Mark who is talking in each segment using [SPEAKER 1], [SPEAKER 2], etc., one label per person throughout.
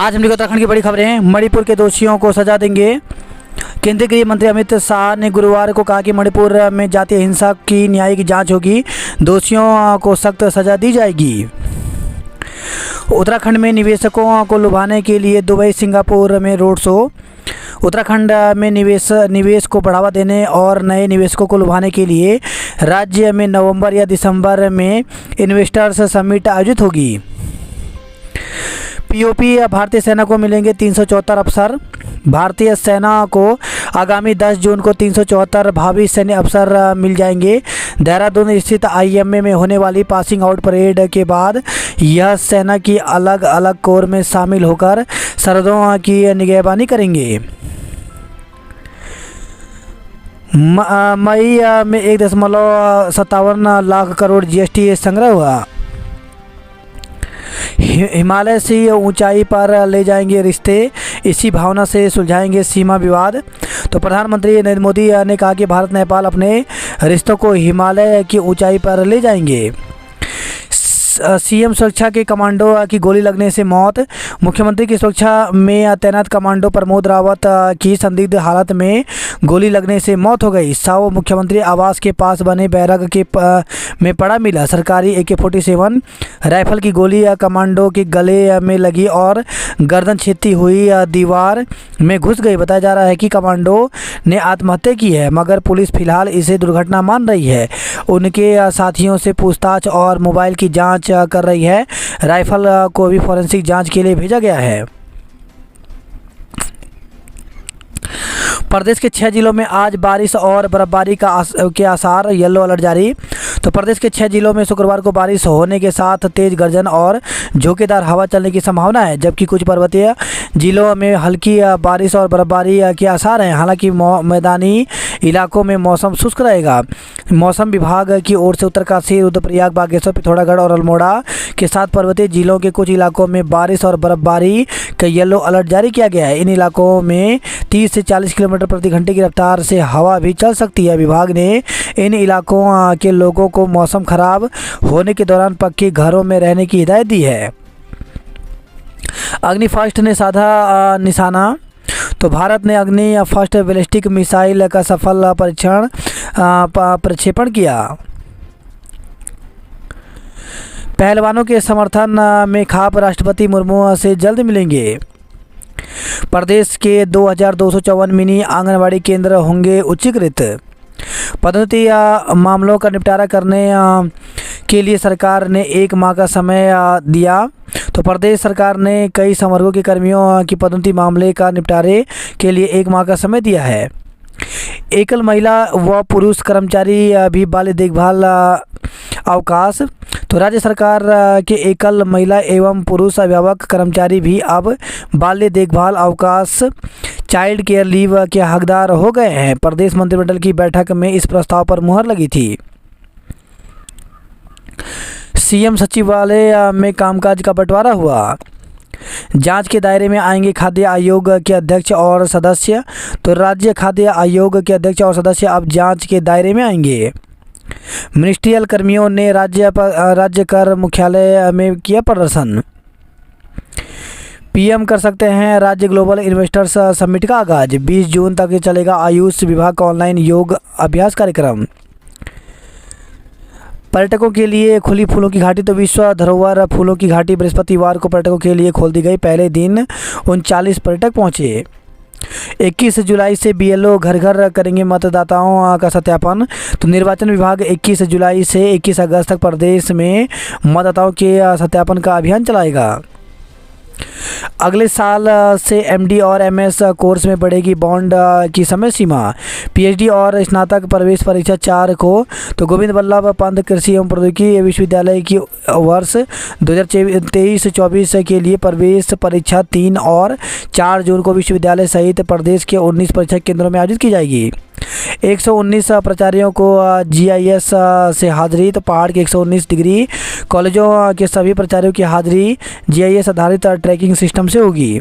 [SPEAKER 1] आज हम उत्तराखंड की बड़ी खबरें हैं। मणिपुर के दोषियों को सजा देंगे। केंद्रीय गृह मंत्री अमित शाह ने गुरुवार को कहा कि मणिपुर में जातीय हिंसा की न्यायिक जांच होगी, दोषियों को सख्त सजा दी जाएगी। उत्तराखंड में निवेशकों को लुभाने के लिए दुबई सिंगापुर में रोड शो। उत्तराखंड में निवेश को बढ़ावा देने और नए निवेशकों को लुभाने के लिए राज्य में नवंबर या दिसंबर में इन्वेस्टर्स समिट आयोजित होगी। पीओपी भारतीय सेना को मिलेंगे 374 अफसर। भारतीय सेना को आगामी 10 जून को 374 भावी सैन्य अफसर मिल जाएंगे। देहरादून स्थित आईएमए में होने वाली पासिंग आउट परेड के बाद यह सेना की अलग अलग कोर में शामिल होकर सरहदों की निगरानी करेंगे। मई में 1.57 लाख करोड़ जीएसटी संग्रह हुआ। हिमालय से ऊंचाई पर ले जाएंगे रिश्ते, इसी भावना से सुलझाएंगे सीमा विवाद। तो प्रधानमंत्री नरेंद्र मोदी ने कहा कि भारत नेपाल अपने रिश्तों को हिमालय की ऊंचाई पर ले जाएंगे। सीएम सुरक्षा के कमांडो की गोली लगने से मौत। मुख्यमंत्री की सुरक्षा में तैनात कमांडो प्रमोद रावत की संदिग्ध हालत में गोली लगने से मौत हो गई। साव मुख्यमंत्री आवास के पास बने बैरक में पड़ा मिला। सरकारी AK-47 राइफल की गोली कमांडो के गले में लगी और गर्दन छेदती हुई दीवार में घुस गई। बताया जा रहा है कि कमांडो ने आत्महत्या की है, मगर पुलिस फिलहाल इसे दुर्घटना मान रही है। उनके साथियों से पूछताछ और मोबाइल की जांच कर रही है। राइफल को भी फॉरेंसिक जांच के लिए भेजा गया है। प्रदेश के 6 जिलों में आज बारिश और बर्फबारी के आसार, येलो अलर्ट जारी। तो प्रदेश के 6 जिलों में शुक्रवार को बारिश होने के साथ तेज गर्जन और झोंकेदार हवा चलने की संभावना है, जबकि कुछ पर्वतीय जिलों में हल्की बारिश और बर्फबारी के आसार हैं। हालांकि मैदानी इलाकों में मौसम शुष्क रहेगा। मौसम विभाग की ओर से उत्तरकाशी, रुद्रप्रयाग, बागेश्वर, पिथौरागढ़ और अल्मोड़ा के साथ पर्वतीय जिलों के कुछ इलाकों में बारिश और बर्फबारी का येलो अलर्ट जारी किया गया है। इन इलाकों में 30 से 40 किलोमीटर प्रति घंटे की रफ्तार से हवा भी चल सकती है। विभाग ने इन इलाकों के लोगों को मौसम खराब होने के दौरान पक्के घरों में रहने की हिदायत दी है। अग्नि फर्स्ट ने साधा निशाना। तो भारत ने अग्नि फर्स्ट बैलिस्टिक मिसाइल का सफल प्रक्षेपण किया। पहलवानों के समर्थन में खाप राष्ट्रपति मुर्मू से जल्द मिलेंगे। प्रदेश के 2254 मिनी आंगनबाड़ी केंद्र होंगे उच्चीकृत। पदोन्नति मामलों का निपटारा करने के लिए सरकार ने 1 माह का समय दिया। तो प्रदेश सरकार ने कई संवर्गों के कर्मियों की पदोन्नति मामले का निपटारे के लिए 1 माह का समय दिया है। एकल महिला व पुरुष कर्मचारी भी बाल देखभाल अवकाश। तो राज्य सरकार के एकल महिला एवं पुरुष अभिभावक कर्मचारी भी अब बाल्य देखभाल अवकाश, चाइल्ड केयर लीव के हकदार हो गए हैं। प्रदेश मंत्रिमंडल की बैठक में इस प्रस्ताव पर मुहर लगी थी। सीएम सचिवालय में कामकाज का बंटवारा हुआ। जांच के दायरे में आएंगे खाद्य आयोग के अध्यक्ष और सदस्य। तो राज्य खाद्य आयोग के अध्यक्ष और सदस्य अब जांच के दायरे में आएंगे। मिनिस्ट्रियल कर्मियों ने राज्य कर मुख्यालय में किया प्रदर्शन। पीएम कर सकते हैं राज्य ग्लोबल इन्वेस्टर्स समिट का आगाज। 20 जून तक चलेगा आयुष विभाग का ऑनलाइन योग अभ्यास कार्यक्रम। पर्यटकों के लिए खुली फूलों की घाटी। तो विश्व धरोहर फूलों की घाटी बृहस्पतिवार को पर्यटकों के लिए खोल दी गई। पहले दिन 39 पर्यटक पहुंचे। 21 जुलाई से BLO घर घर करेंगे मतदाताओं का सत्यापन। तो निर्वाचन विभाग 21 जुलाई से 21 अगस्त तक प्रदेश में मतदाताओं के सत्यापन का अभियान चलाएगा। अगले साल से MD और MS कोर्स में बढ़ेगी बॉन्ड की समय सीमा। PhD और स्नातक प्रवेश परीक्षा 4 को। तो गोविंद वल्लभ पंत कृषि एवं प्रौद्योगिकी विश्वविद्यालय की वर्ष 2023-24 के लिए प्रवेश परीक्षा 3 और 4 जून को विश्वविद्यालय सहित प्रदेश के 19 परीक्षा केंद्रों में आयोजित की जाएगी। 119 प्राचार्यों को GIS से हाजिरी। तो पहाड़ के 119 डिग्री कॉलेजों के सभी प्राचार्यों की हाजिरी GIS आधारित ट्रैकिंग सिस्टम से होगी।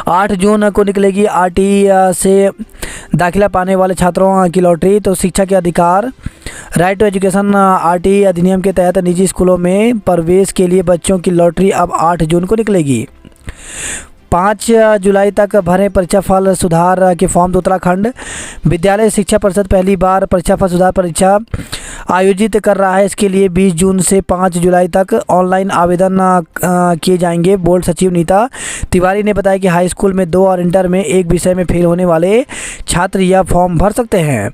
[SPEAKER 1] 8 जून को निकलेगी RT से दाखिला पाने वाले छात्रों की लॉटरी। तो शिक्षा के अधिकार, राइट टू एजुकेशन RT अधिनियम के तहत निजी स्कूलों में प्रवेश के लिए बच्चों की लॉटरी अब 8 जून को निकलेगी। 5 जुलाई तक भरें परीक्षा फल सुधार के फॉर्म। तो उत्तराखंड विद्यालय शिक्षा परिषद पहली बार परीक्षा फल सुधार परीक्षा आयोजित कर रहा है। इसके लिए 20 जून से 5 जुलाई तक ऑनलाइन आवेदन किए जाएंगे। बोर्ड सचिव नीता तिवारी ने बताया कि हाई स्कूल में 2 और इंटर में एक विषय में फेल होने वाले छात्र यह फॉर्म भर सकते हैं।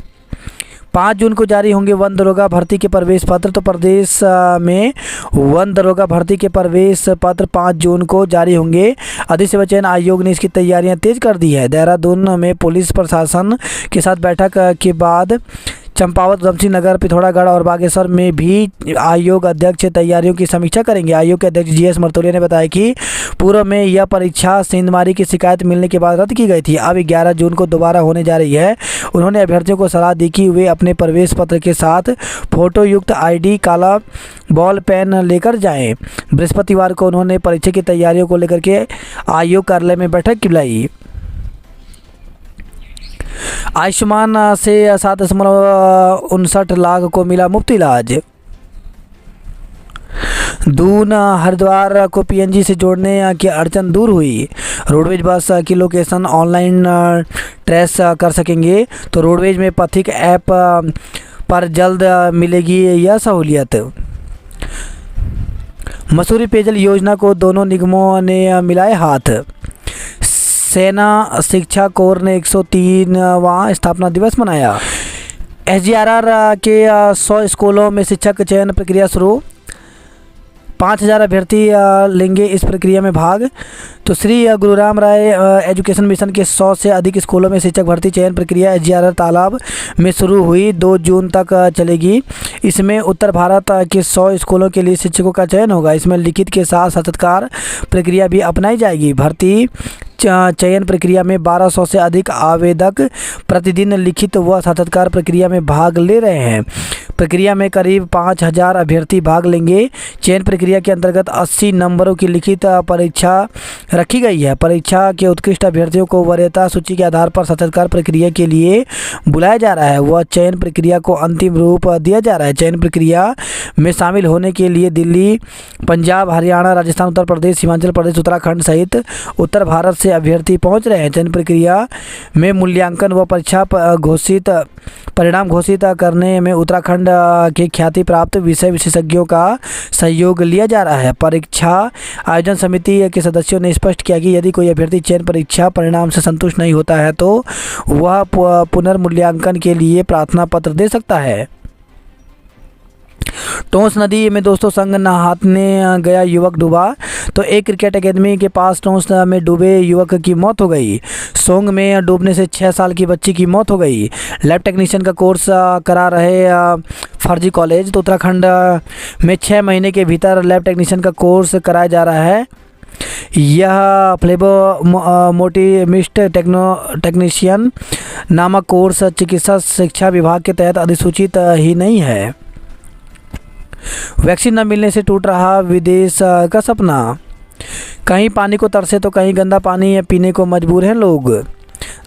[SPEAKER 1] 5 जून को जारी होंगे वन दरोगा भर्ती के प्रवेश पत्र। तो प्रदेश में वन दरोगा भर्ती के प्रवेश पत्र 5 जून को जारी होंगे। अधिक सेवा चयन आयोग ने इसकी तैयारियां तेज कर दी है। देहरादून में पुलिस प्रशासन के साथ बैठक के बाद चंपावत, उधमसिंह नगर, पिथौरागढ़ और बागेश्वर में भी आयोग अध्यक्ष तैयारियों की समीक्षा करेंगे। आयोग के अध्यक्ष जीएस मर्तोलिया ने बताया कि पूर्व में यह परीक्षा सेंधमारी की शिकायत मिलने के बाद रद्द की गई थी। अब 11 जून को दोबारा होने जा रही है। उन्होंने अभ्यर्थियों को सलाह दी कि वे अपने प्रवेश पत्र के साथ फोटो युक्त ID, काला बॉल पेन लेकर जाएं। बृहस्पतिवार को उन्होंने परीक्षा की तैयारियों को लेकर के आयोग कार्यालय में बैठक बुलाई। आयुष्मान से 7.59 लाख को मिला मुफ्त इलाज। दून हरिद्वार को PNG से जोड़ने की अड़चन दूर हुई। रोडवेज बस की लोकेशन ऑनलाइन ट्रेस कर सकेंगे। तो रोडवेज में पथिक ऐप पर जल्द मिलेगी यह सहूलियत। मसूरी पेयजल योजना को दोनों निगमों ने मिलाए हाथ। सेना शिक्षा कोर ने 103वां स्थापना दिवस मनाया। SGRR के 100 स्कूलों में शिक्षक चयन प्रक्रिया शुरू। 5000 अभ्यर्थी लेंगे इस प्रक्रिया में भाग। तो श्री गुरुराम राय एजुकेशन मिशन के 100 से अधिक स्कूलों में शिक्षक भर्ती चयन प्रक्रिया SGRR तालाब में शुरू हुई। 2 जून तक चलेगी। इसमें उत्तर भारत के 100 स्कूलों के लिए शिक्षकों का चयन होगा। इसमें लिखित के साथ साक्षात्कार प्रक्रिया भी अपनाई जाएगी। भर्ती चयन प्रक्रिया में 1200 से अधिक आवेदक प्रतिदिन लिखित व साक्षात्कार प्रक्रिया में भाग ले रहे हैं। प्रक्रिया में करीब 5000 अभ्यर्थी भाग लेंगे। चयन प्रक्रिया के अंतर्गत 80 नंबरों की लिखित परीक्षा रखी गई है। परीक्षा के उत्कृष्ट अभ्यर्थियों को वरीयता सूची के आधार पर साक्षात्कार प्रक्रिया के लिए बुलाया जा रहा है व चयन प्रक्रिया को अंतिम रूप दिया जा रहा है। चयन प्रक्रिया में शामिल होने के लिए दिल्ली, पंजाब, हरियाणा, राजस्थान, उत्तर प्रदेश, हिमाचल प्रदेश, उत्तराखंड सहित उत्तर भारत से अभ्यर्थी पहुंच रहे हैं। चयन प्रक्रिया में मूल्यांकन व परीक्षा परिणाम घोषित करने में उत्तराखंड के ख्याति प्राप्त विषय विशेषज्ञों का सहयोग लिया जा रहा है। परीक्षा आयोजन समिति के सदस्यों ने स्पष्ट किया कि यदि कोई अभ्यर्थी चयन परीक्षा परिणाम से संतुष्ट नहीं होता है तो वह पुनर्मूल्यांकन के लिए प्रार्थना पत्र दे सकता है। टोंस नदी में दोस्तों संग नहाने गया युवक डूबा। तो एक क्रिकेट एकेडमी के पास टोंस में डूबे युवक की मौत हो गई। सोंग में डूबने से 6 साल की बच्ची की मौत हो गई। लैब टेक्नीशियन का कोर्स करा रहे फर्जी कॉलेज। तो उत्तराखंड में 6 महीने के भीतर लैब टेक्नीशियन का कोर्स कराया जा रहा है। यह फ्लेबोमोटिमिस्ट टेक्नीशियन नामक कोर्स चिकित्सा शिक्षा विभाग के तहत अधिसूचित ही नहीं है। वैक्सीन न मिलने से टूट रहा विदेश का सपना। कहीं पानी को तरसे तो कहीं गंदा पानी पीने को मजबूर हैं लोग।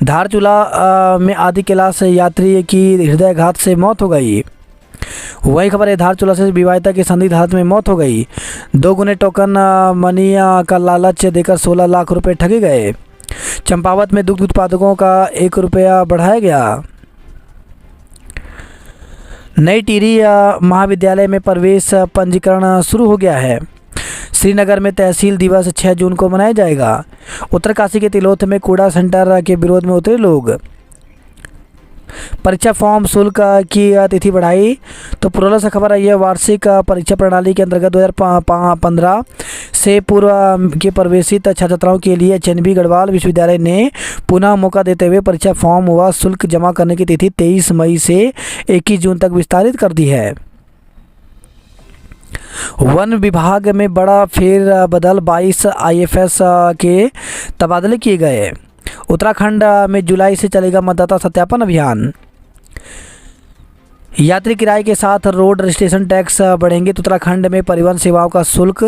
[SPEAKER 1] धारचूला में आदि कैलाश यात्री की हृदयघात से मौत हो गई। वही खबर है, धारचूला से विवाहिता की संदिग्ध हालत में मौत हो गई। 2 गुने टोकन मनी का लालच देकर 16 लाख रुपए ठगे गए। चंपावत में दुग्ध उत्पादकों का 1 रुपया बढ़ाया गया। नई टिहरी महाविद्यालय में प्रवेश पंजीकरण शुरू हो गया है। श्रीनगर में तहसील दिवस 6 जून को मनाया जाएगा। उत्तरकाशी के तिलोथ में कूड़ा सेंटर के विरोध में उतरे लोग। परीक्षा फॉर्म शुल्क की तिथि बढ़ाई। तो पुरोला से खबर आई है, वार्षिक परीक्षा प्रणाली के अंतर्गत 2015 से पूर्व के प्रवेशित छात्राओं के लिए HNB गढ़वाल विश्वविद्यालय ने पुनः मौका देते हुए परीक्षा फॉर्म व शुल्क जमा करने की तिथि 23 मई से 21 जून तक विस्तारित कर दी है। वन विभाग में बड़ा फेरबदल, 22 IFS के तबादले किए गए। उत्तराखंड में जुलाई से चलेगा मतदाता सत्यापन अभियान। यात्री किराए के साथ रोड रजिस्ट्रेशन टैक्स बढ़ेंगे। तो उत्तराखंड में परिवहन सेवाओं का शुल्क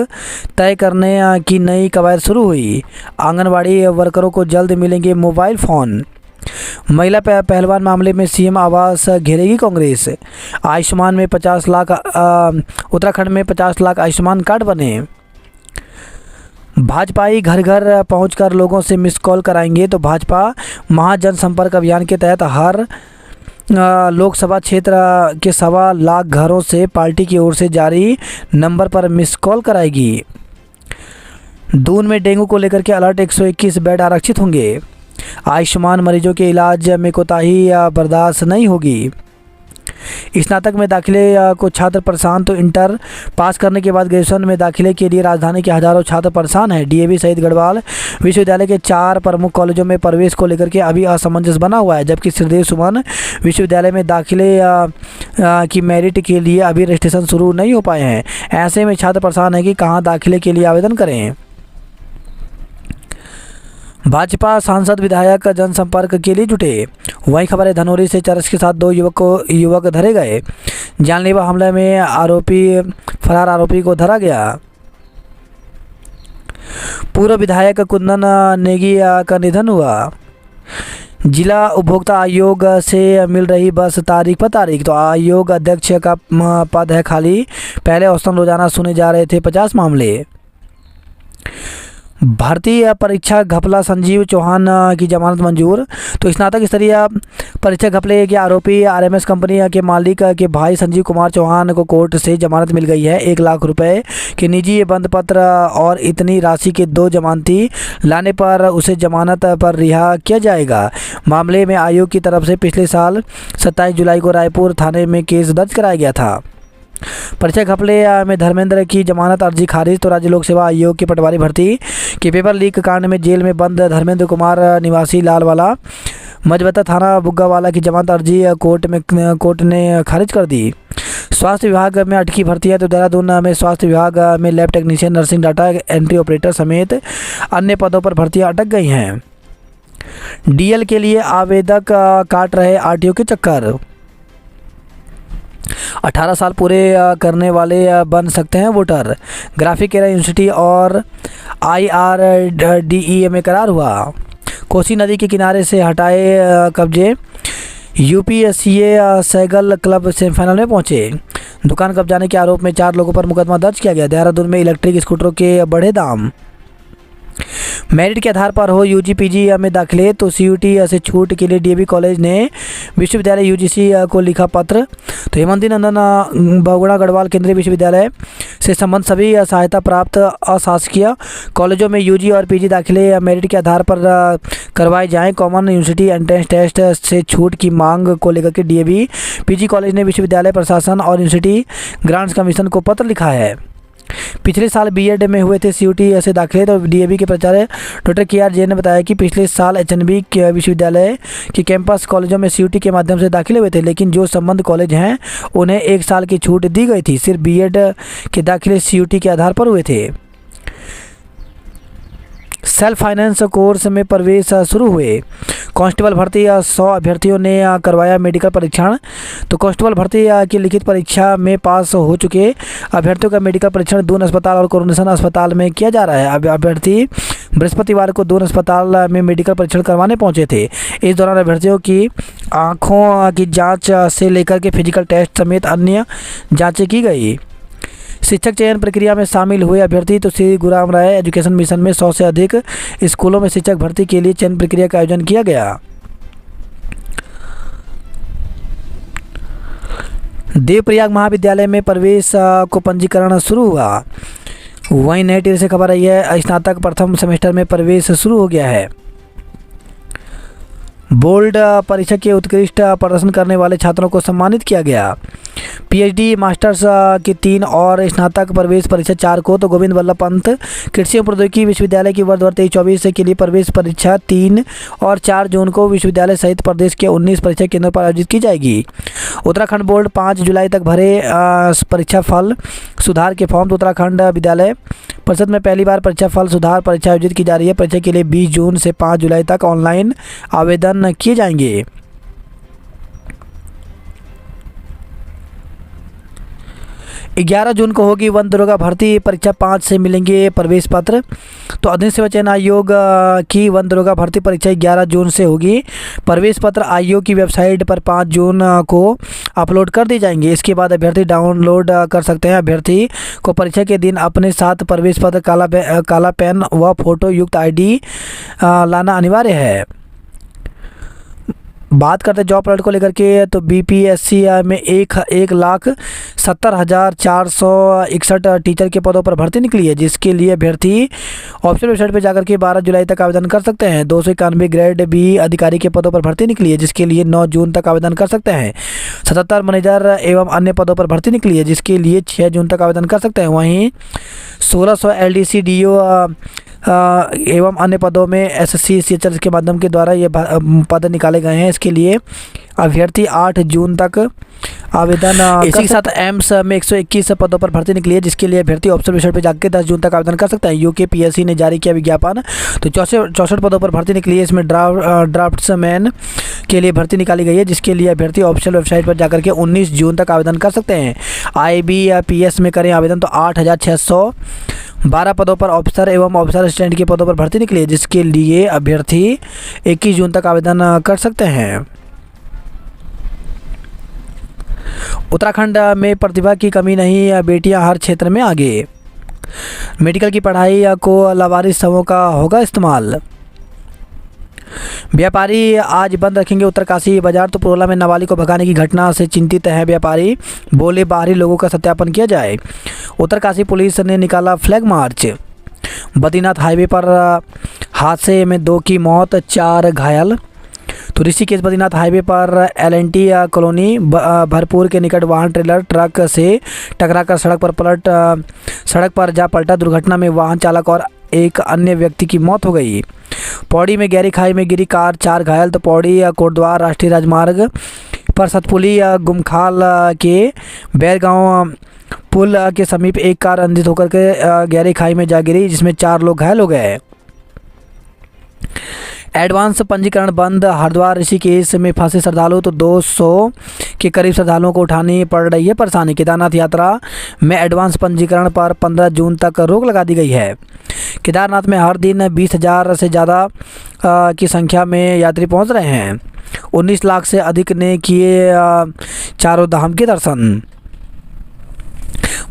[SPEAKER 1] तय करने की नई कवायद शुरू हुई। आंगनवाड़ी वर्करों को जल्द मिलेंगे मोबाइल फ़ोन। महिला पहलवान मामले में CM आवास घेरेगी कांग्रेस। आयुष्मान में 50 लाख उत्तराखंड में 50 लाख आयुष्मान कार्ड बने। भाजपाई घर घर पहुंचकर लोगों से मिस कॉल कराएंगे। तो भाजपा महाजनसंपर्क अभियान के तहत हर लोकसभा क्षेत्र के 1.25 लाख घरों से पार्टी की ओर से जारी नंबर पर मिस कॉल कराएगी। दून में डेंगू को लेकर के अलर्ट, 121 बेड आरक्षित होंगे। आयुष्मान मरीजों के इलाज में कोताही बर्दाश्त नहीं होगी। स्नातक में दाखिले को छात्र परेशान। तो इंटर पास करने के बाद ग्रेजुएशन में दाखिले के लिए राजधानी के हजारों छात्र परेशान हैं। डीएवी सहित गढ़वाल विश्वविद्यालय के 4 प्रमुख कॉलेजों में प्रवेश को लेकर के अभी असमंजस बना हुआ है, जबकि श्रीदेव सुमन विश्वविद्यालय में दाखिले की मेरिट के लिए अभी रजिस्ट्रेशन शुरू नहीं हो पाए हैं। ऐसे में छात्र परेशान हैं कि कहाँ दाखिले के लिए आवेदन करें। भाजपा सांसद विधायक जनसंपर्क के लिए जुटे। वही खबर है, धनौरी से चरस के साथ 2 युवक धरे गए। जानलेवा हमले में फरार आरोपी को धरा गया। पूर्व विधायक कुंदन नेगी का निधन हुआ। जिला उपभोक्ता आयोग से मिल रही बस तारीख पर तारीख। तो आयोग अध्यक्ष का पद है खाली। पहले औसतन रोजाना सुने जा रहे थे 50 मामले। भर्ती परीक्षा घपला, संजीव चौहान की जमानत मंजूर। तो स्नातक स्तरीय परीक्षा घपले के आरोपी आरएमएस कंपनी के मालिक के भाई संजीव कुमार चौहान को कोर्ट से जमानत मिल गई है। 1 लाख रुपए के निजी बंद पत्र और इतनी राशि के 2 जमानती लाने पर उसे जमानत पर रिहा किया जाएगा। मामले में आयोग की तरफ से पिछले साल 27 जुलाई को रायपुर थाने में केस दर्ज कराया गया था। परीक्षा घपले में धर्मेंद्र की जमानत अर्जी खारिज। तो राज्य लोक सेवा आयोग के पटवारी भर्ती के पेपर लीक कांड में जेल में बंद धर्मेंद्र कुमार निवासी लालवाला मजबता थाना बुग्गावाला की जमानत अर्जी कोर्ट ने खारिज कर दी। स्वास्थ्य विभाग में अटकी भर्ती है। तो देहरादून में स्वास्थ्य विभाग में lab technician, nursing data entry operator समेत अन्य पदों पर भर्तियां अटक गई हैं। डीएल के लिए आवेदक काट रहे आरटीओ के चक्कर। 18 साल पूरे करने वाले बन सकते हैं वोटर। ग्राफिक एरा यूनिवर्सिटी और IRDE में करार हुआ। कोसी नदी के किनारे से हटाए कब्जे। UPSCA सैगल क्लब सेमीफाइनल में पहुंचे। दुकान कब्जाने के आरोप में 4 लोगों पर मुकदमा दर्ज किया गया। देहरादून में इलेक्ट्रिक स्कूटरों के बढ़े दाम। मेरिट के आधार पर हो यूजी पीजी में दाखिले। तो सीयूटी से छूट के लिए डीएवी कॉलेज ने विश्वविद्यालय यूजीसी को लिखा पत्र। तो हेमंती नंदन बहुगुणा गढ़वाल केंद्रीय विश्वविद्यालय से संबंध सभी सहायता प्राप्त अशासकीय कॉलेजों में यूजी और पीजी दाखिले मेरिट के आधार पर करवाए जाएं। कॉमन यूनिवर्सिटी एंट्रेंस टेस्ट से छूट की मांग को लेकर के डीएवी पीजी कॉलेज ने विश्वविद्यालय प्रशासन और यूनिवर्सिटी ग्रांट्स कमीशन को पत्र लिखा है। पिछले साल बीएड में हुए थे सीयूटी से दाखिले। तो डीएवी के प्राचार्य डॉक्टर KR जैन ने बताया कि पिछले साल एचएनबी विश्वविद्यालय के कैंपस कॉलेजों में सीयूटी के माध्यम से दाखिले हुए थे, लेकिन जो संबंध कॉलेज हैं उन्हें 1 साल की छूट दी गई थी। सिर्फ बीएड के दाखिले सीयूटी के आधार पर हुए थे। सेल्फ फाइनेंस कोर्स में प्रवेश शुरू हुए। कांस्टेबल भर्ती 100 अभ्यर्थियों ने करवाया मेडिकल परीक्षण। तो कांस्टेबल भर्ती की लिखित परीक्षा में पास हो चुके अभ्यर्थियों का मेडिकल परीक्षण दून अस्पताल और कोरोनेशन अस्पताल में किया जा रहा है। अभ्यर्थी बृहस्पतिवार को दून अस्पताल में मेडिकल परीक्षण करवाने पहुंचे थे। इस दौरान अभ्यर्थियों की आँखों की जाँच से लेकर के फिजिकल टेस्ट समेत अन्य जाँचें की गई। शिक्षक चयन प्रक्रिया में शामिल हुए अभ्यर्थी। तो श्री गुरुराम राय एजुकेशन मिशन में 100 से अधिक स्कूलों में शिक्षक भर्ती के लिए चयन प्रक्रिया का आयोजन किया गया। देवप्रयाग महाविद्यालय में प्रवेश को पंजीकरण शुरू हुआ। वहीं नई टिहरी से खबर आई है, स्नातक प्रथम सेमेस्टर में प्रवेश शुरू हो गया है। बोर्ड परीक्षा के उत्कृष्ट प्रदर्शन करने वाले छात्रों को सम्मानित किया गया। पीएचडी मास्टर्स की 3 और स्नातक प्रवेश परीक्षा 4 को। तो गोविंद वल्लभ पंत कृषि एवं प्रौद्योगिकी विश्वविद्यालय की वर्ष 23-24 के लिए प्रवेश परीक्षा 3 और 4 जून को विश्वविद्यालय सहित प्रदेश के 19 परीक्षा केंद्रों पर आयोजित की जाएगी। उत्तराखंड बोर्ड 5 जुलाई तक भरे परीक्षा फल सुधार के फॉर्म। तो उत्तराखंड विद्यालय परिषद में पहली बार परीक्षा फल सुधार परीक्षा आयोजित की जा रही है। परीक्षा के लिए 20 जून से 5 जुलाई तक ऑनलाइन आवेदन किए जाएंगे। 11 जून को होगी वन दरोगा भर्ती परीक्षा, 5 से मिलेंगे प्रवेश पत्र। तो अधीन सेवा चयन आयोग की वन दरोगा भर्ती परीक्षा 11 जून से होगी। प्रवेश पत्र आयोग की वेबसाइट पर 5 जून को अपलोड कर दी जाएंगे। इसके बाद अभ्यर्थी डाउनलोड कर सकते हैं। अभ्यर्थी को परीक्षा के दिन अपने साथ प्रवेश पत्र, काला पेन व फोटो युक्त ID लाना अनिवार्य है। बात करते हैं जॉब अलर्ट को लेकर के, तो BPSC में 1,70,461 टीचर के पदों पर भर्ती निकली है, जिसके लिए अभ्यर्थी ऑफिशियल वेबसाइट पर जाकर के 12 जुलाई तक आवेदन कर सकते हैं। 291 ग्रेड B अधिकारी के पदों पर भर्ती निकली है, जिसके लिए 9 जून तक आवेदन कर सकते हैं। 77 मैनेजर एवं अन्य पदों पर भर्ती निकली है, जिसके लिए 6 जून तक आवेदन कर सकते हैं। वहीं 1600 LDC DO एवं अन्य पदों में SSC CHL के माध्यम के द्वारा ये पद निकाले गए हैं। इसके लिए अभ्यर्थी 8 जून तक आवेदन। इसी के साथ एम्स में 121 पदों पर भर्ती निकली है, जिसके लिए अभ्यर्थी ऑप्शन वेबसाइट पर जाकर 10 जून तक आवेदन कर सकता है। UKPSC ने जारी किया विज्ञापन, तो 64 पदों पर भर्ती निकली है। इसमें ड्राफ्ट्समैन के लिए भर्ती निकाली गई है, जिसके लिए अभ्यर्थी ऑफिशियल वेबसाइट पर जाकर के 19 जून तक आवेदन कर सकते हैं। IBPS में करें आवेदन तो 8,612 पदों पर ऑफिसर एवं ऑफिसर असिस्टेंट के पदों पर भर्ती निकली है, जिसके लिए अभ्यर्थी 21 जून तक आवेदन कर सकते हैं। उत्तराखंड में प्रतिभा की कमी नहीं, बेटियां हर क्षेत्र में आगे। मेडिकल की पढ़ाई को लावारिस समूह का होगा इस्तेमाल। व्यापारी आज बंद रखेंगे उत्तरकाशी बाजार, तो पुरोला में नाबालिग को भगाने की घटना से चिंतित है व्यापारी, बोले बाहरी लोगों का सत्यापन किया जाए। उत्तरकाशी पुलिस ने निकाला फ्लैग मार्च। बद्रीनाथ हाईवे पर हादसे में 2 की मौत, 4 घायल। तो ऋषिकेश बद्रीनाथ हाईवे पर LNT कॉलोनी भरपूर के निकट वाहन ट्रेलर ट्रक से टकराकर सड़क पर जा पलटा। दुर्घटना में वाहन चालक और एक अन्य व्यक्ति की मौत हो गई। पौड़ी में गहरी खाई में गिरी कार, 4 घायल। तो पौड़ी कोटद्वार राष्ट्रीय राजमार्ग पर सतपुली गुमखाल के बैरगांव पुल के समीप एक कार अनियंत्रित होकर के गहरी खाई में जा गिरी, जिसमें 4 लोग घायल हो गए। एडवांस पंजीकरण बंद, हरिद्वार ऋषिकेश में फंसे श्रद्धालु, तो 200 के करीब श्रद्धालुओं को उठानी पड़ रही है परेशानी। केदारनाथ यात्रा में एडवांस पंजीकरण पर 15 जून तक रोक लगा दी गई है। केदारनाथ में हर दिन 20,000 से ज़्यादा की संख्या में यात्री पहुंच रहे हैं। 19 लाख से अधिक ने किए चारों धाम के दर्शन।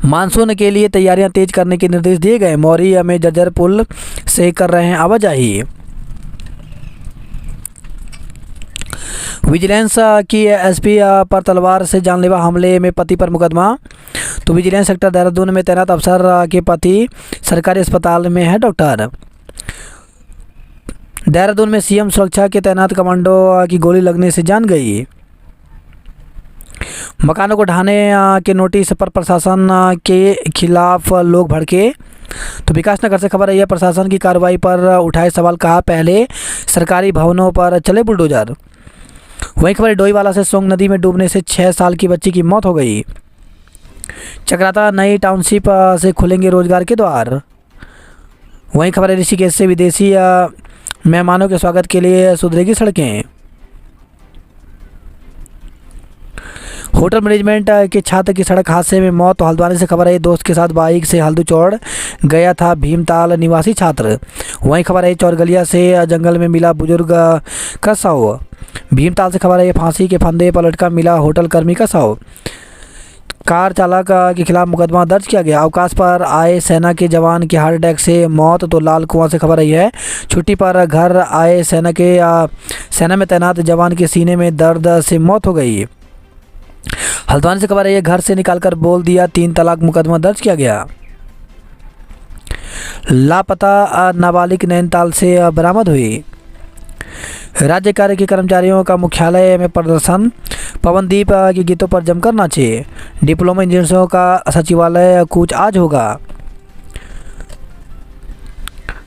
[SPEAKER 1] मानसून के लिए तैयारियां तेज करने के निर्देश दिए गए। मौरी में जर्जर पुल से कर रहे हैं आवाजाही। विजिलेंस की SP पर तलवार से जानलेवा हमले में पति पर मुकदमा। तो विजिलेंस सेक्टर देहरादून में तैनात अफसर के पति सरकारी अस्पताल में है डॉक्टर। देहरादून में CM सुरक्षा के तैनात कमांडो की गोली लगने से जान गई। मकानों को ढहाने के नोटिस पर प्रशासन के खिलाफ लोग भड़के। तो विकासनगर से खबर आई है, प्रशासन की कार्रवाई पर उठाए सवाल, कहा पहले सरकारी भवनों पर चले बुलडोजर। वहीं खबर डोईवाला से सोंग नदी में डूबने से 6 साल की बच्ची की मौत हो गई। चक्राता नई टाउनशिप से खुलेंगे रोजगार के द्वार। वहीं खबर है ऋषिकेश से विदेशी मेहमानों के स्वागत के लिए सुधरेगी सड़कें। होटल मैनेजमेंट के छात्र की सड़क हादसे में मौत। तो हल्द्वानी से खबर है, दोस्त के साथ बाइक से हल्दू चौड़ गया था भीमताल निवासी छात्र। वहीं खबर है चौरगलिया से जंगल में मिला बुजुर्ग का शव। भीमताल से खबर है, फांसी के फंदे पर लटका मिला होटल कर्मी का शव। कार चालक के खिलाफ मुकदमा दर्ज किया गया। अवकाश पर आए सेना के जवान की हार्ट अटैक से मौत। तो लाल कुआं से खबर आई है, छुट्टी पर घर आए सेना में तैनात जवान के सीने में दर्द से मौत हो गई। हल्द्वानी से खबर है, घर से निकालकर बोल दिया 3 तलाक, मुकदमा दर्ज किया गया। लापता नाबालिग नैनीताल से बरामद हुई। राज्य कार्य के कर्मचारियों का मुख्यालय में प्रदर्शन। पवनदीप के गीतों पर जमकर नाचे। डिप्लोमा इंजीनियरों का सचिवालय कूच आज होगा।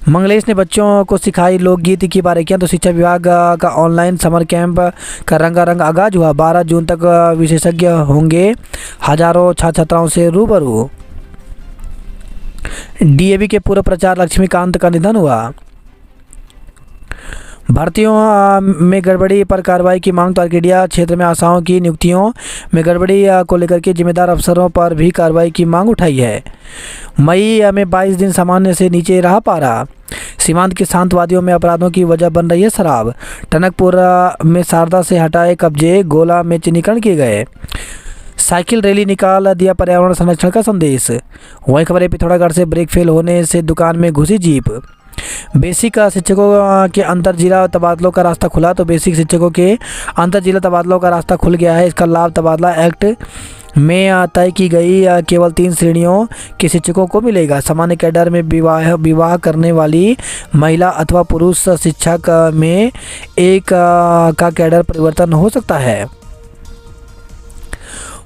[SPEAKER 1] मंगलेश ने बच्चों को सिखाई लोकगीत की बारीकियां। तो शिक्षा विभाग का ऑनलाइन समर कैंप का रंगारंग आगाज हुआ। 12 जून तक विशेषज्ञ होंगे हजारों छात्र छात्राओं से रूबरू। DAV के पूर्व प्रचार लक्ष्मीकांत का निधन हुआ। भर्तियों में गड़बड़ी पर कार्रवाई की मांग। तारकेडिया क्षेत्र में आशाओं की नियुक्तियों में गड़बड़ी को लेकर के जिम्मेदार अफसरों पर भी कार्रवाई की मांग उठाई है। मई में 22 दिन सामान्य से नीचे रहा पारा। सीमांत के शांत वादियों में अपराधों की वजह बन रही है शराब। टनकपुर में शारदा से हटाए कब्जे, गोला में चिन्हीकरण किए गए। साइकिल रैली निकाल दिया पर्यावरण संरक्षण का संदेश। वहीं खबर है पिथौरागढ़ से ब्रेक फेल होने से दुकान में घुसी जीप। बेसिक शिक्षकों के अंतर जिला तबादलों का रास्ता खुला। तो बेसिक शिक्षकों के अंतर जिला तबादलों का रास्ता खुल गया है। इसका लाभ तबादला एक्ट में तय की गई केवल 3 श्रेणियों के शिक्षकों को मिलेगा। सामान्य कैडर में विवाह करने वाली महिला अथवा पुरुष शिक्षक में एक का कैडर परिवर्तन हो सकता है।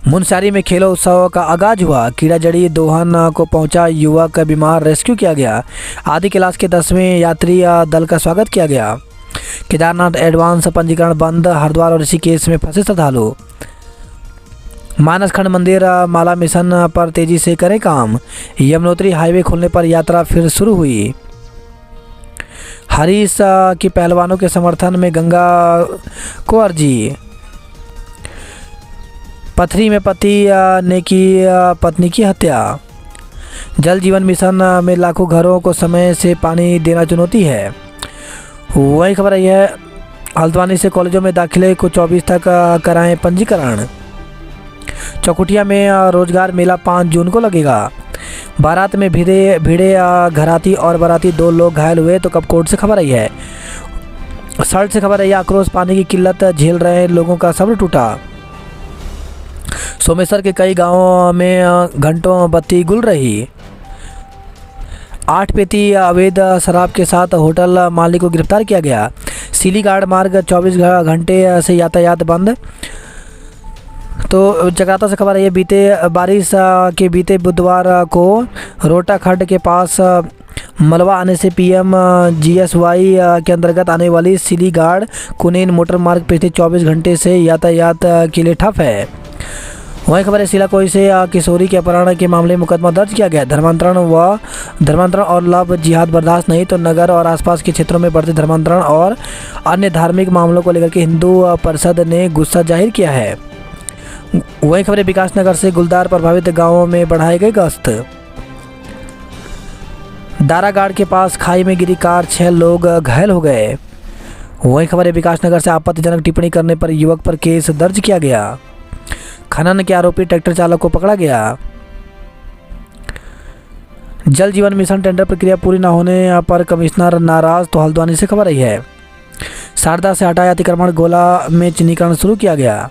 [SPEAKER 1] मुनस्यारी में खेलो उत्सव का आगाज हुआ। कीड़ा जड़ी दोहन को पहुंचा युवक बीमार, रेस्क्यू किया गया। आदि क्लास के 10वें यात्री दल का स्वागत किया गया। केदारनाथ एडवांस पंजीकरण बंद। हरिद्वार और ऋषिकेश में फंसे श्रद्धालु। मानसखंड मंदिर माला मिशन पर तेजी से करें काम। यमुनोत्री हाईवे खुलने पर यात्रा फिर शुरू हुई। हरीश की पहलवानों के समर्थन में गंगा को अर्जी। पथरी में पति ने की पत्नी की हत्या। जल जीवन मिशन में लाखों घरों को समय से पानी देना चुनौती है। वही खबर आई है हल्द्वानी से कॉलेजों में दाखिले को 24 तक कराएं पंजीकरण। चौकुटिया में रोजगार मेला 5 जून को लगेगा। बारात में भिड़े घराती और बाराती 2 लोग घायल हुए। तो कपकोट से खबर आई है। सड़क से खबर आई आक्रोश, पानी की किल्लत झेल रहे लोगों का सब्र टूटा। सोमेश्वर के कई गांवों में घंटों बत्ती गुल रही। 8 पेटी अवैध शराब के साथ होटल मालिक को गिरफ्तार किया गया। सीलीगाड़ मार्ग 24 घंटे से यातायात बंद। तो जकार्ता से खबर है बीते बीते बुधवार को रोटाखड्ड के पास मलबा आने से पीएम जीएसवाई के अंतर्गत आने वाली सीलीगाड़ कुनेन मोटर मार्ग पिछले 24 घंटे से यातायात के लिए ठप है। वहीं खबर है सीलाकोई से किशोरी के अपहरण के मामले में मुकदमा दर्ज किया गया। धर्मांतरण और लव जिहाद बर्दाश्त नहीं। तो नगर और आसपास के क्षेत्रों में बढ़ते धर्मांतरण और अन्य धार्मिक मामलों को लेकर के हिंदू परिषद ने गुस्सा जाहिर किया है। वहीं खबर है विकास नगर से गुलदार प्रभावित गांवों में बढ़ाई गई गश्त। दारागाड़ के पास खाई में गिरी कार, 6 लोग घायल हो गए। वहीं खबर है विकास नगर से आपत्तिजनक टिप्पणी करने पर युवक पर केस दर्ज किया गया। खनन के आरोपी ट्रैक्टर चालक को पकड़ा गया। जल जीवन मिशन टेंडर प्रक्रिया पूरी न होने पर कमिश्नर नाराज। तो हल्द्वानी से खबर आई है शारदा से हटाया अतिक्रमण, गोला में चिन्हीकरण शुरू किया गया।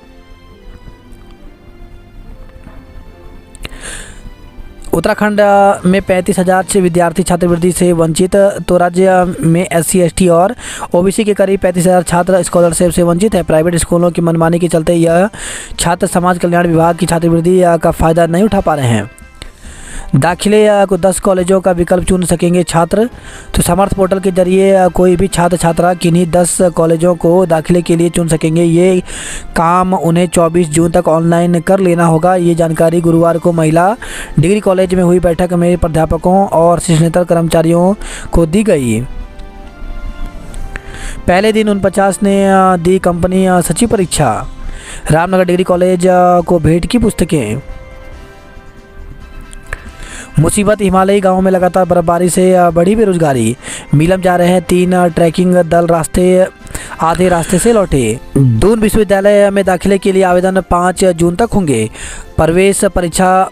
[SPEAKER 1] उत्तराखंड में 35,000 से विद्यार्थी छात्रवृत्ति से वंचित। तो राज्य में SC ST और OBC के करीब 35,000 छात्र स्कॉलरशिप से वंचित है। प्राइवेट स्कूलों की मनमानी के चलते यह छात्र समाज कल्याण विभाग की छात्रवृत्ति का फ़ायदा नहीं उठा पा रहे हैं। दाखिले को 10 कॉलेजों का विकल्प चुन सकेंगे छात्र। तो समर्थ पोर्टल के जरिए कोई भी छात्र छात्रा किन्हीं 10 कॉलेजों को दाखिले के लिए चुन सकेंगे। ये काम उन्हें 24 जून तक ऑनलाइन कर लेना होगा। ये जानकारी गुरुवार को महिला डिग्री कॉलेज में हुई बैठक में प्राध्यापकों और शिक्षणेतर कर्मचारियों को दी गई। पहले दिन 49 ने दी कंपनी सचिव परीक्षा। रामनगर डिग्री कॉलेज को भेंट की पुस्तकें। मुसीबत, हिमालयी गांवों में लगातार बर्फबारी से बढ़ी बेरोजगारी। मीलम जा रहे हैं 3 ट्रैकिंग दल, आधे रास्ते से लौटे। दून विश्वविद्यालय में दाखिले के लिए आवेदन 5 जून तक होंगे। प्रवेश परीक्षा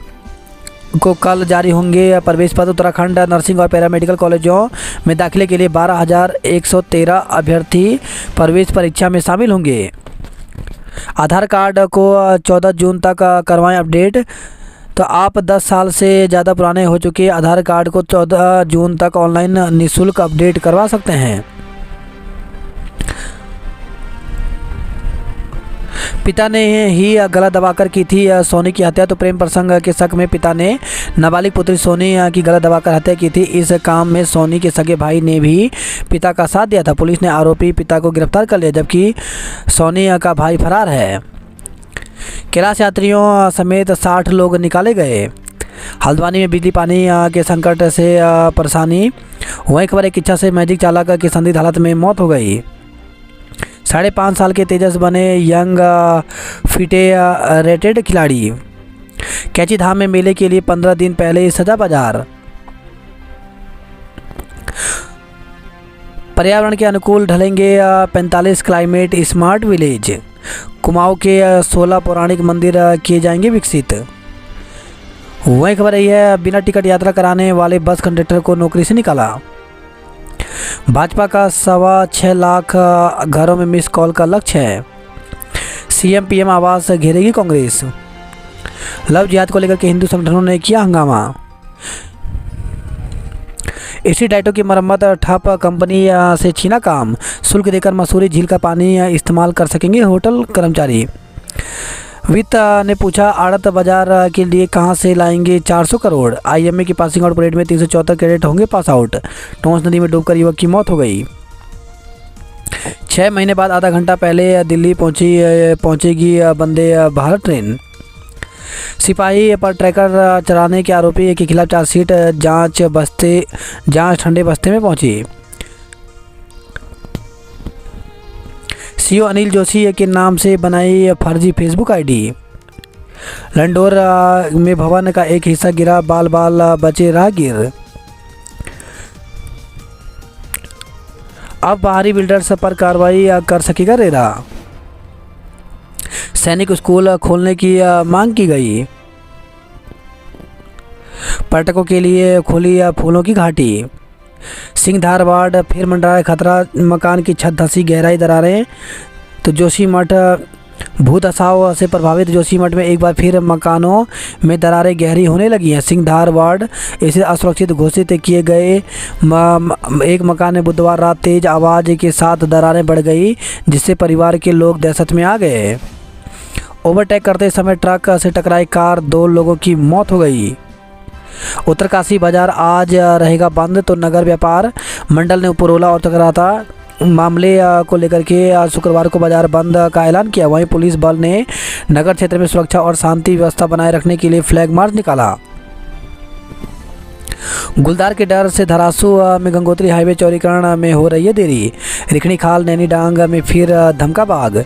[SPEAKER 1] को कल जारी होंगे प्रवेश पत्र। उत्तराखंड नर्सिंग और पैरामेडिकल कॉलेजों में दाखिले के लिए 12,113 अभ्यर्थी प्रवेश परीक्षा में शामिल होंगे। आधार कार्ड को 14 जून तक करवाएं अपडेट। तो आप 10 साल से ज़्यादा पुराने हो चुके आधार कार्ड को 14 जून तक ऑनलाइन निःशुल्क अपडेट करवा सकते हैं। पिता ने ही गला दबाकर की थी सोनी की हत्या। तो प्रेम प्रसंग के शक में पिता ने नाबालिग पुत्री सोनी की गला दबाकर हत्या की थी। इस काम में सोनी के सगे भाई ने भी पिता का साथ दिया था। पुलिस ने आरोपी पिता को गिरफ्तार कर लिया, जबकि सोनी का भाई फरार है। कैलाश यात्रियों समेत 60 लोग निकाले गए। हल्द्वानी में बिजली पानी के संकट से परेशानी। वहीं खबर एक इच्छा से मैजिक चालक की संदिग्ध हालत में मौत हो गई। 5.5 साल के तेजस बने यंग फिटे रेटेड खिलाड़ी। कैची धाम में मेले के लिए 15 दिन पहले सजा बाजार। पर्यावरण के अनुकूल ढलेंगे 45 क्लाइमेट स्मार्ट विलेज। कुमाऊं के 16 पौराणिक मंदिर किए जाएंगे विकसित। वही खबर रही है, बिना टिकट यात्रा कराने वाले बस कंडक्टर को नौकरी से निकाला। भाजपा का 6.25 लाख घरों में मिस कॉल का लक्ष्य है। सीएम पीएम आवास घेरेगी कांग्रेस। लव जिहाद को लेकर के हिंदू संगठनों ने किया हंगामा। स्ट्रीट लाइटों की मरम्मत ठप, कंपनी से छीना काम। शुल्क देकर मसूरी झील का पानी इस्तेमाल कर सकेंगे होटल कर्मचारी। वित्त ने पूछा, आड़त बाजार के लिए कहां से लाएंगे 400 करोड़। आईएमए की पासिंग आउट परेड में 374 कैडेट होंगे पास आउट। टोंस नदी में डूबकर युवक की मौत हो गई। 6 महीने बाद आधा घंटा पहले दिल्ली पहुंचेगी वंदे भारत ट्रेन। सिपाही पर ट्रैकर चलाने के आरोपी के खिलाफ चार्जशीट। जांच ठंडे बस्ते में पहुंची। सीओ अनिल जोशी के नाम से बनाई फर्जी फेसबुक आईडी। लंडोर में भवन का एक हिस्सा गिरा, बाल बचे राहगीर। अब बाहरी बिल्डर्स पर कार्रवाई कर सकेगा रेरा। सैनिक स्कूल खोलने की मांग की गई। पर्यटकों के लिए खुली फूलों की घाटी। सिंहधार वार्ड फिर मंडराया खतरा, मकान की छत धंसी, गहराई दरारें। तो जोशीमठ भूदसाव से प्रभावित जोशीमठ में एक बार फिर मकानों में दरारें गहरी होने लगी हैं। सिंहधार वार्ड इसे असुरक्षित घोषित किए गए एक मकान में बुधवार रात तेज आवाज़ के साथ दरारें बढ़ गई, जिससे परिवार के लोग दहशत में आ गए। ओवरटेक करते समय ट्रक से टकराई कार, 2 लोगों की मौत हो गई। उत्तरकाशी बाजार आज रहेगा बंद, तो नगर व्यापार मंडल ने उपरोला और चक्राता मामले को लेकर के आज शुक्रवार को बाजार बंद का ऐलान किया। वहीं पुलिस बल ने नगर क्षेत्र में सुरक्षा और शांति व्यवस्था बनाए रखने के लिए फ्लैग मार्च निकाला। गुलदार के डर से धरासू में गंगोत्री हाईवे चौड़ीकरण में हो रही है देरी। रिखणी खाल नैनी डांग में फिर धमका बाग।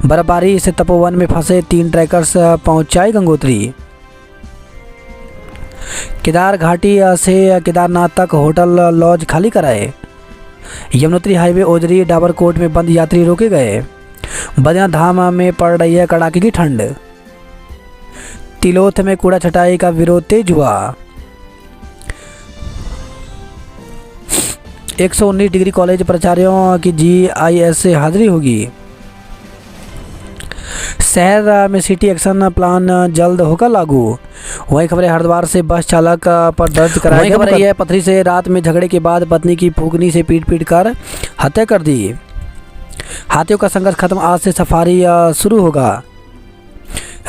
[SPEAKER 1] बर्फबारी से तपोवन में फंसे 3 ट्रैकर्स पहुंचाए गंगोत्री। केदार घाटी से केदारनाथ तक होटल लॉज खाली कराए। यमुनोत्री हाईवे ओजरी डाबरकोट में बंद, यात्री रोके गए। बद्रीनाथ धाम में पड़ रही है कड़ाके की ठंड। तिलोथ में कूड़ा छटाई का विरोध तेज हुआ। 119 डिग्री कॉलेज प्राचार्यों की GIS से हाजिरी होगी। शहर में सिटी एक्शन प्लान जल्द होगा लागू। वही खबर है, हरिद्वार से बस चालक पर दर्ज कराया गया। खबर है, पत्नी से रात में झगड़े के बाद पत्नी की फूंकनी से पीट कर हत्या कर दी। हाथियों का संघर्ष खत्म, आज से सफारी शुरू होगा।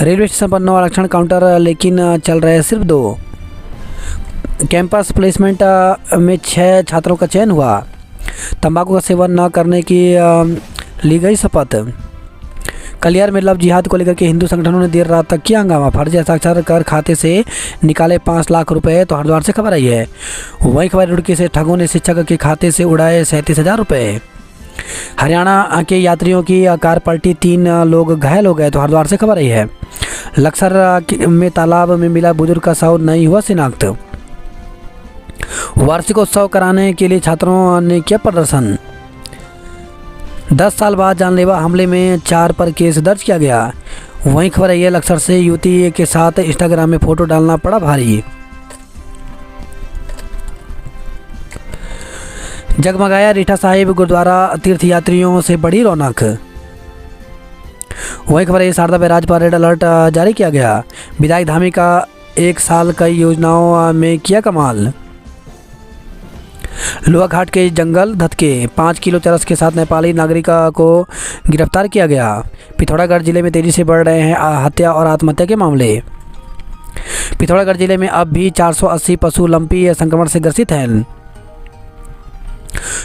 [SPEAKER 1] रेलवे स्टेशन पर 9 आरक्षण काउंटर, लेकिन चल रहे सिर्फ 2। कैंपस प्लेसमेंट में 6 छात्रों का चयन हुआ। तंबाकू का सेवन न करने की ली गई शपथ। कलियार में लव जिहाद को लेकर के हिंदू संगठनों ने देर रात तक किया हंगामा। फर्जी हस्ताक्षर कर खाते से निकाले 5 लाख रुपए। तो हरिद्वार से खबर आई है। वही खबर रुड़की से ठगों ने शिक्षक के खाते से उड़ाए 37,000 रुपये। हरियाणा के यात्रियों की कार पलटी, 3 लोग घायल हो गए। तो हरिद्वार से खबर आई है। लक्सर में तालाब में मिला बुजुर्ग का शव, नहीं हुआ शिनाख्त। वार्षिकोत्सव कराने के लिए छात्रों ने किया प्रदर्शन। 10 साल बाद जानलेवा हमले में 4 पर केस दर्ज किया गया। वहीं खबर है, लक्सर से युवती के साथ इंस्टाग्राम में फोटो डालना पड़ा भारी। जगमगाया रीठा साहिब गुरुद्वारा, तीर्थयात्रियों से बड़ी रौनक। वहीं खबर है, शारदा बैराज पर रेड अलर्ट जारी किया गया। विधायक धामी का 1 साल कई योजनाओं में किया कमाल। लोहाघाट के जंगल धधके, 5 किलो चरस के साथ नेपाली नागरिक को गिरफ्तार किया गया। पिथौरागढ़ जिले में तेजी से बढ़ रहे हैं हत्या और आत्महत्या के मामले। पिथौरागढ़ जिले में अब भी 480 पशु लंपी संक्रमण से ग्रसित हैं।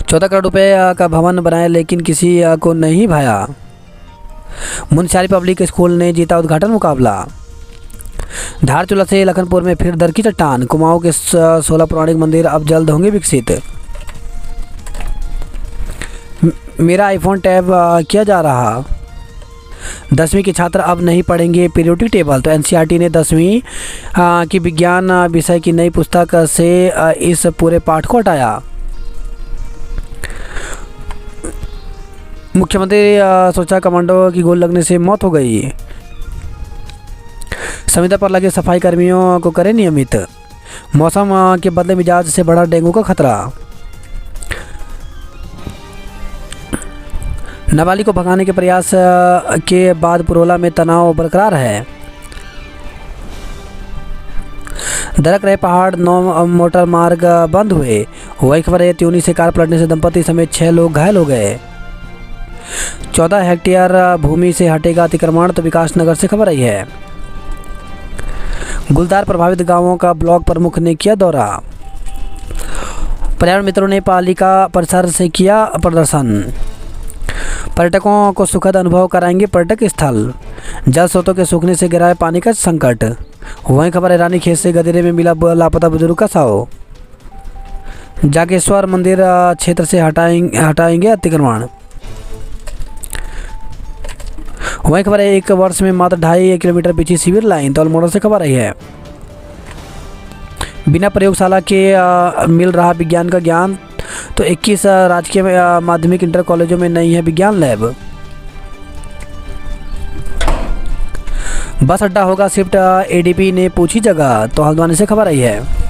[SPEAKER 1] 14 करोड़ रुपए का भवन बनाया, लेकिन किसी को नहीं भाया। मुनस्यारी पब्लिक स्कूल ने जीता उद्घाटन मुकाबला। धारचूला से लखनपुर में फिर दर की चट्टान। कुमाऊं के 16 पौराणिक मंदिर अब जल्द होंगे विकसित। मेरा आईफोन टैब किया जा रहा। 10वीं के छात्र अब नहीं पढ़ेंगे पीरियोडिक टेबल। तो एनसीईआरटी ने 10वीं की विज्ञान विषय की नई पुस्तक से इस पूरे पाठ को हटाया। मुख्यमंत्री सोचा कमांडो की गोली लगने से मौत हो गई। संविदा पर लगे सफाई कर्मियों को करें नियमित। मौसम के बदले मिजाज से बढ़ा डेंगू का खतरा। नाबालिग को भगाने के प्रयास के बाद पुरोला में तनाव बरकरार है। दरक रहे पहाड़ 9 मोटर मार्ग बंद हुए। वही खबर है त्यूनी से कार पलटने से दंपति समेत 6 लोग घायल हो गए। 14 हेक्टेयर भूमि से हटेगा अतिक्रमण। तो विकास नगर से खबर आई है। गुलदार प्रभावित गांवों का ब्लॉक प्रमुख ने किया दौरा। पर्यावरण मित्रों ने पालिका परिसर से किया प्रदर्शन। पर्यटकों को सुखद अनुभव कराएंगे पर्यटक स्थल। जल स्रोतों के सूखने से गिरा है पानी का संकट। वहीं खबर है रानीखेत से गदेरे में मिला लापता बुजुर्ग का शव। जागेश्वर मंदिर क्षेत्र से हटाएंगे अतिक्रमण। वहीं खबर है 1 वर्ष में मात्र 2.5 किलोमीटर बिछी सिविल लाइन। तो अल्मोड़ा से खबर आई है। बिना प्रयोगशाला के मिल रहा विज्ञान का ज्ञान। तो 21 राजकीय माध्यमिक इंटर कॉलेजों में नहीं है विज्ञान लैब। बस अड्डा होगा शिफ्ट। एडीपी ने पूछी जगह। तो हल्द्वानी से खबर आई है।